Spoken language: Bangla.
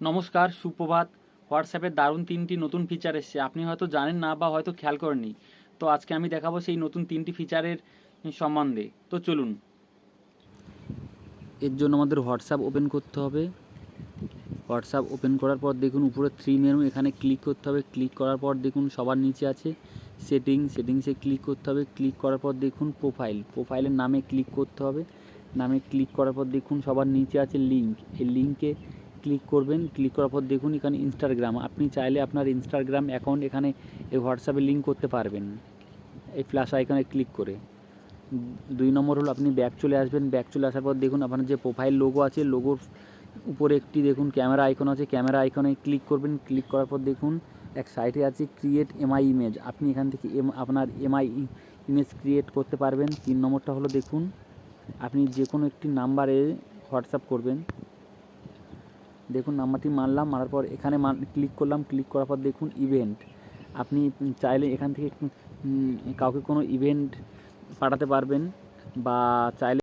নমস্কার, সুপ্রভাত। হোয়াটসঅ্যাপের দারুণ 3টি নতুন ফিচার এসেছে, আপনি হয়তো জানেন না বা হয়তো খেয়াল করেননি। তো আজকে আমি দেখাবো সেই নতুন 3টি ফিচারের সম্বন্ধে। তো চলুন। এর জন্য আমাদের হোয়াটসঅ্যাপ ওপেন করতে হবে। হোয়াটসঅ্যাপ ওপেন করার পর দেখুন উপরে 3 মেনু, এখানে ক্লিক করতে হবে। ক্লিক করার পর দেখুন সবার নিচে আছে সেটিংসে ক্লিক করতে হবে। ক্লিক করার পর দেখুন প্রোফাইলের নামে ক্লিক করতে হবে। নামে ক্লিক করার পর দেখুন সবার নিচে আছে লিঙ্ক, এই লিঙ্কে ক্লিক করবেন। ক্লিক করার পর দেখুন এখানে ইনস্টাগ্রাম, আপনি চাইলে আপনার ইনস্টাগ্রাম অ্যাকাউন্ট এখানে এই হোয়াটসঅ্যাপে লিঙ্ক করতে পারবেন এই প্লাস আইকনে ক্লিক করে। 2 নম্বর হলো আপনি ব্যাক চলে আসবেন। ব্যাক চলে আসার পর দেখুন আপনার যে প্রোফাইল লোগো আছে, লোগোর উপরে একটি দেখুন ক্যামেরা আইকন আছে, ক্যামেরা আইকনে ক্লিক করবেন। ক্লিক করার পর দেখুন এক সাইটে আছে ক্রিয়েট এমআই ইমেজ, আপনি এখান থেকে আপনার এমআই ইমেজ ক্রিয়েট করতে পারবেন। 3 নম্বরটা হলো দেখুন আপনি যে কোনো একটি নাম্বারে হোয়াটসঅ্যাপ করবেন। দেখুন নাম্বারটি মারার পর এখানে ক্লিক করলাম। ক্লিক করার পর দেখুন ইভেন্ট, আপনি চাইলে এখান থেকে কাউকে কোনো ইভেন্ট পাঠাতে পারবেন বা চাইলে